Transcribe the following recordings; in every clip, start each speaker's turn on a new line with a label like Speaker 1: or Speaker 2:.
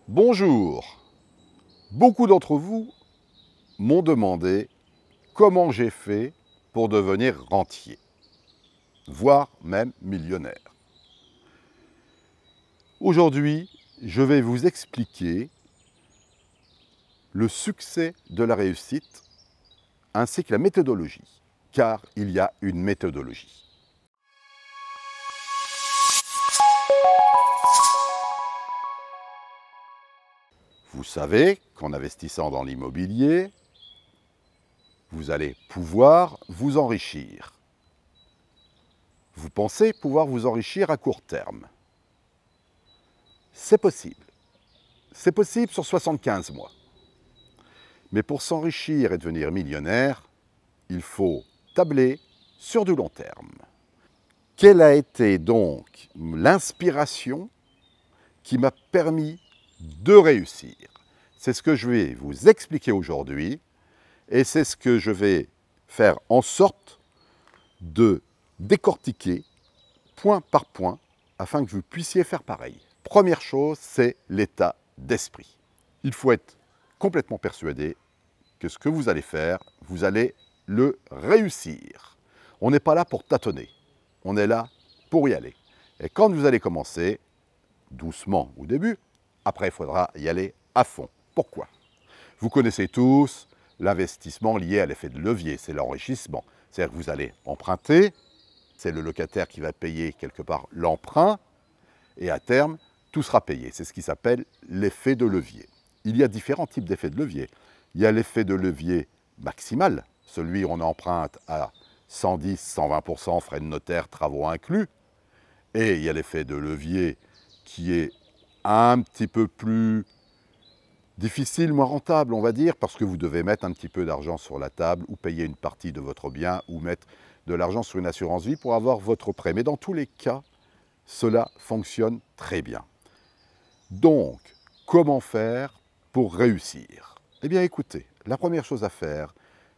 Speaker 1: Bonjour. Beaucoup d'entre vous m'ont demandé comment j'ai fait pour devenir rentier, voire même millionnaire. Aujourd'hui, je vais vous expliquer le succès de la réussite ainsi que la méthodologie, car il y a une méthodologie. Vous savez qu'en investissant dans l'immobilier, vous allez pouvoir vous enrichir. Vous pensez pouvoir vous enrichir à court terme. C'est possible. C'est possible sur 75 mois. Mais pour s'enrichir et devenir millionnaire, il faut tabler sur du long terme. Quelle a été donc l'inspiration qui m'a permis de réussir? C'est ce que je vais vous expliquer aujourd'hui et c'est ce que je vais faire en sorte de décortiquer point par point afin que vous puissiez faire pareil. Première chose, c'est l'état d'esprit. Il faut être complètement persuadé que ce que vous allez faire, vous allez le réussir. On n'est pas là pour tâtonner, on est là pour y aller. Et quand vous allez commencer, doucement au début, après il faudra y aller à fond. Pourquoi? Vous connaissez tous l'investissement lié à l'effet de levier, c'est l'enrichissement. C'est-à-dire que vous allez emprunter, c'est le locataire qui va payer quelque part l'emprunt, et à terme, tout sera payé. C'est ce qui s'appelle l'effet de levier. Il y a différents types d'effets de levier. Il y a l'effet de levier maximal, celui où on emprunte à 110, 120%, frais de notaire, travaux inclus. Et il y a l'effet de levier qui est un petit peu plus difficile, moins rentable, on va dire, parce que vous devez mettre un petit peu d'argent sur la table ou payer une partie de votre bien ou mettre de l'argent sur une assurance vie pour avoir votre prêt. Mais dans tous les cas, cela fonctionne très bien. Donc, comment faire pour réussir? Eh bien, écoutez, la première chose à faire,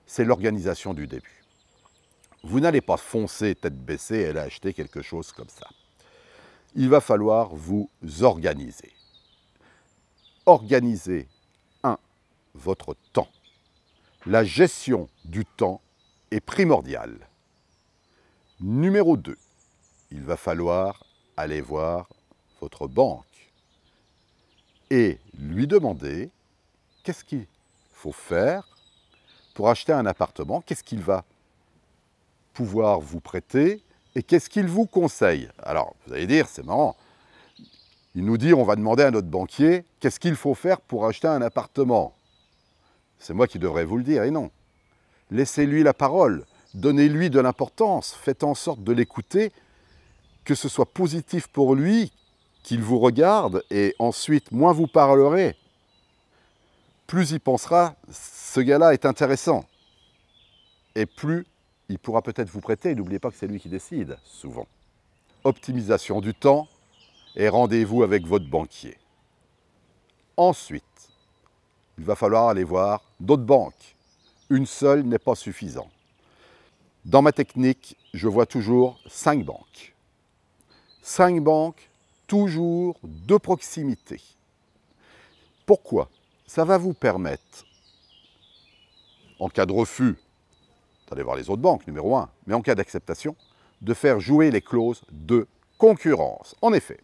Speaker 1: c'est l'organisation du début. Vous n'allez pas foncer tête baissée et aller acheter quelque chose comme ça. Il va falloir vous organiser. Organisez, votre temps. La gestion du temps est primordiale. Numéro 2, il va falloir aller voir votre banque et lui demander qu'est-ce qu'il faut faire pour acheter un appartement, qu'est-ce qu'il va pouvoir vous prêter et qu'est-ce qu'il vous conseille. Alors, vous allez dire, c'est marrant, il nous dit, on va demander à notre banquier, qu'est-ce qu'il faut faire pour acheter un appartement? C'est moi qui devrais vous le dire, et non. Laissez-lui la parole, donnez-lui de l'importance, faites en sorte de l'écouter, que ce soit positif pour lui, qu'il vous regarde, et ensuite, moins vous parlerez, plus il pensera, ce gars-là est intéressant. Et plus il pourra peut-être vous prêter, n'oubliez pas que c'est lui qui décide, souvent. Optimisation du temps et rendez-vous avec votre banquier. Ensuite, il va falloir aller voir d'autres banques. Une seule n'est pas suffisant. Dans ma technique, je vois toujours 5 banques. 5 banques, toujours de proximité. Pourquoi? Ça va vous permettre, en cas de refus, d'aller voir les autres banques, numéro 1, mais en cas d'acceptation, de faire jouer les clauses de concurrence. En effet,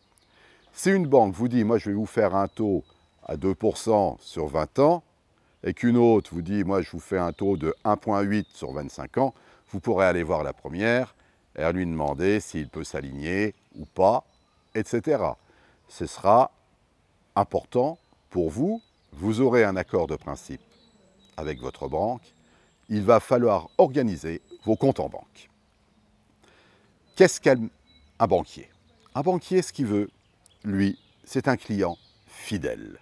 Speaker 1: si une banque vous dit, moi je vais vous faire un taux à 2% sur 20 ans, et qu'une autre vous dit, moi je vous fais un taux de 1,8 sur 25 ans, vous pourrez aller voir la première et lui demander s'il peut s'aligner ou pas, etc. Ce sera important pour vous, vous aurez un accord de principe avec votre banque, il va falloir organiser vos comptes en banque. Qu'est-ce qu'un banquier? Un banquier, ce qu'il veut, lui, c'est un client fidèle.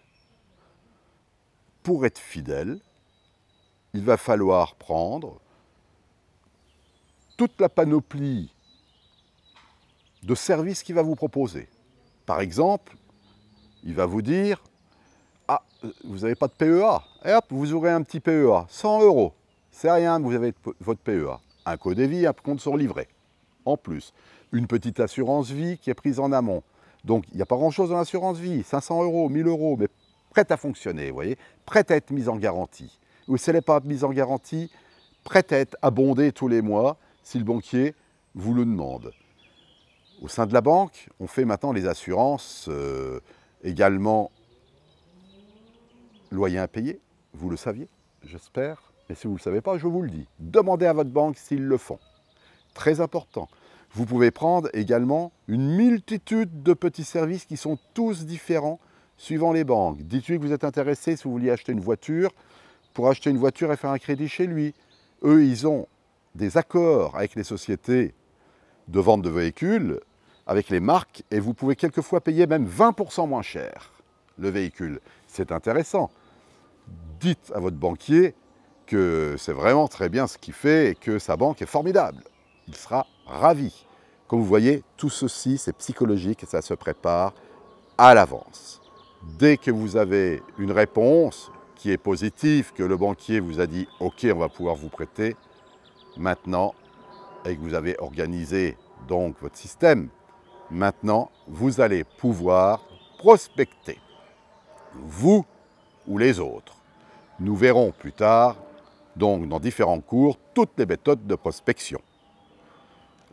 Speaker 1: Pour être fidèle, il va falloir prendre toute la panoplie de services qu'il va vous proposer. Par exemple, il va vous dire « Ah, vous n'avez pas de PEA ?» Et hop, vous aurez un petit PEA, 100 €. C'est rien, vous avez votre PEA. Un code de vie, un compte sur livret. En plus, une petite assurance vie qui est prise en amont. Donc, il n'y a pas grand-chose dans l'assurance vie, 500 €, 1000 €, mais prête à fonctionner, vous voyez, prête à être mise en garantie. Ou si elle n'est pas mise en garantie, prête à être abondée tous les mois si le banquier vous le demande. Au sein de la banque, on fait maintenant les assurances, également loyer impayé, vous le saviez, j'espère. Mais si vous ne le savez pas, je vous le dis. Demandez à votre banque s'ils le font. Très important. Vous pouvez prendre également une multitude de petits services qui sont tous différents suivant les banques. Dites-lui que vous êtes intéressé si vous vouliez acheter une voiture, pour acheter une voiture et faire un crédit chez lui. Eux, ils ont des accords avec les sociétés de vente de véhicules, avec les marques, et vous pouvez quelquefois payer même 20% moins cher le véhicule. C'est intéressant. Dites à votre banquier que c'est vraiment très bien ce qu'il fait et que sa banque est formidable. Il sera ravi. Comme vous voyez, tout ceci, c'est psychologique et ça se prépare à l'avance. Dès que vous avez une réponse qui est positive, que le banquier vous a dit « Ok, on va pouvoir vous prêter », maintenant, et que vous avez organisé donc votre système, maintenant, vous allez pouvoir prospecter, vous ou les autres. Nous verrons plus tard, donc dans différents cours, toutes les méthodes de prospection.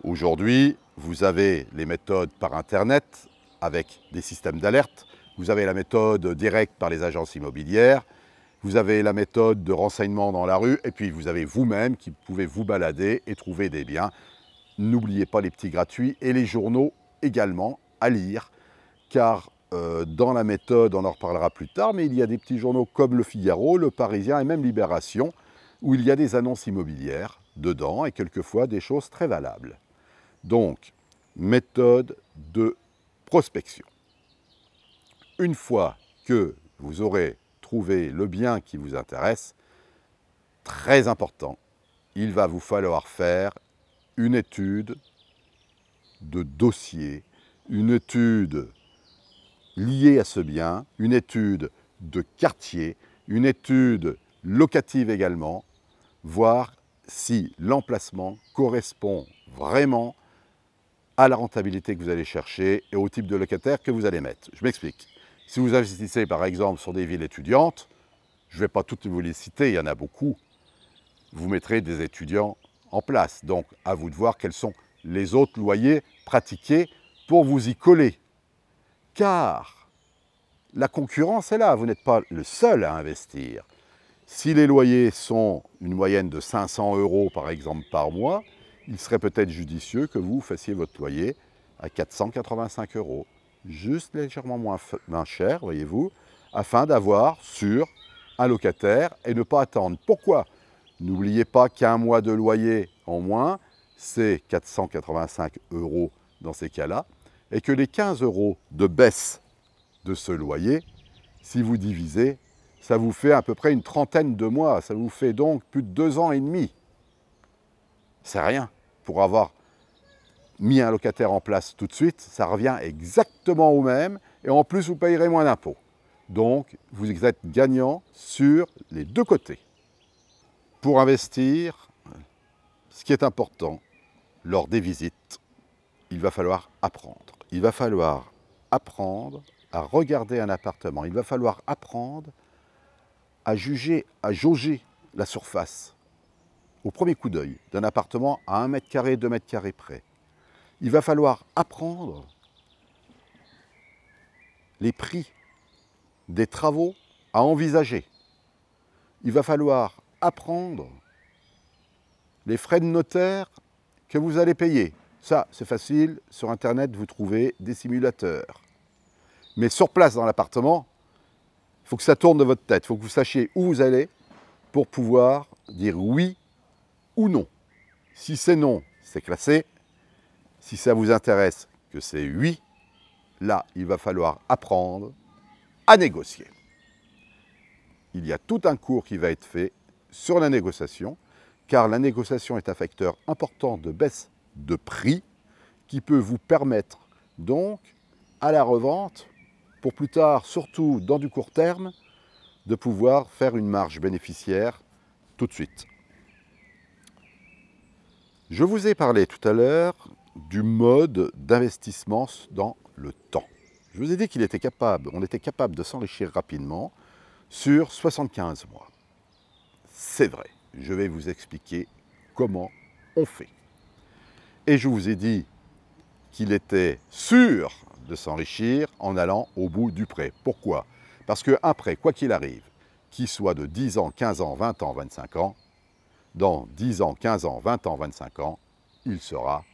Speaker 1: Aujourd'hui, vous avez les méthodes par Internet avec des systèmes d'alerte. Vous avez la méthode directe par les agences immobilières. Vous avez la méthode de renseignement dans la rue. Et puis, vous avez vous-même qui pouvez vous balader et trouver des biens. N'oubliez pas les petits gratuits et les journaux également à lire. Car dans la méthode, on en reparlera plus tard, mais il y a des petits journaux comme Le Figaro, Le Parisien et même Libération, où il y a des annonces immobilières dedans et quelquefois des choses très valables. Donc, méthode de prospection. Une fois que vous aurez trouvé le bien qui vous intéresse, très important, il va vous falloir faire une étude de dossier, une étude liée à ce bien, une étude de quartier, une étude locative également, voir si l'emplacement correspond vraiment à la rentabilité que vous allez chercher et au type de locataire que vous allez mettre. Je m'explique. Si vous investissez par exemple sur des villes étudiantes, je ne vais pas toutes vous les citer, il y en a beaucoup, vous mettrez des étudiants en place. Donc à vous de voir quels sont les autres loyers pratiqués pour vous y coller. Car la concurrence est là, vous n'êtes pas le seul à investir. Si les loyers sont une moyenne de 500 € par exemple par mois, il serait peut-être judicieux que vous fassiez votre loyer à 485 €, juste légèrement moins cher, voyez-vous, afin d'avoir sur un locataire et ne pas attendre. Pourquoi? N'oubliez pas qu'un mois de loyer en moins, c'est 485 € dans ces cas-là, et que les 15 € de baisse de ce loyer, si vous divisez, ça vous fait à peu près une trentaine de mois, ça vous fait donc plus de 2 ans et demi. C'est rien. Pour avoir mis un locataire en place tout de suite, ça revient exactement au même, et en plus vous payerez moins d'impôts. Donc vous êtes gagnant sur les deux côtés. Pour investir, ce qui est important lors des visites, il va falloir apprendre. Il va falloir apprendre à regarder un appartement. Il va falloir apprendre à juger, à jauger la surface au premier coup d'œil d'un appartement à 1 mètre carré, 2 mètres carrés près. Il va falloir apprendre les prix des travaux à envisager. Il va falloir apprendre les frais de notaire que vous allez payer. Ça, c'est facile, sur Internet, vous trouvez des simulateurs. Mais sur place dans l'appartement, il faut que ça tourne de votre tête, il faut que vous sachiez où vous allez pour pouvoir dire oui ou non. Si c'est non, c'est classé. Si ça vous intéresse que c'est oui, là, il va falloir apprendre à négocier. Il y a tout un cours qui va être fait sur la négociation, car la négociation est un facteur important de baisse de prix qui peut vous permettre donc à la revente, pour plus tard, surtout dans du court terme, de pouvoir faire une marge bénéficiaire tout de suite. Je vous ai parlé tout à l'heure du mode d'investissement dans le temps. Je vous ai dit qu'on était capable de s'enrichir rapidement sur 75 mois. C'est vrai, je vais vous expliquer comment on fait. Et je vous ai dit qu'il était sûr de s'enrichir en allant au bout du prêt. Pourquoi? Parce qu'un prêt, quoi qu'il arrive, qu'il soit de 10 ans, 15 ans, 20 ans, 25 ans, dans 10 ans, 15 ans, 20 ans, 25 ans, il sera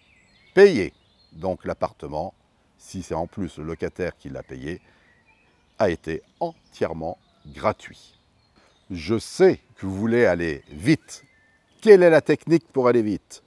Speaker 1: payé. Donc l'appartement, si c'est en plus le locataire qui l'a payé, a été entièrement gratuit. Je sais que vous voulez aller vite. Quelle est la technique pour aller vite?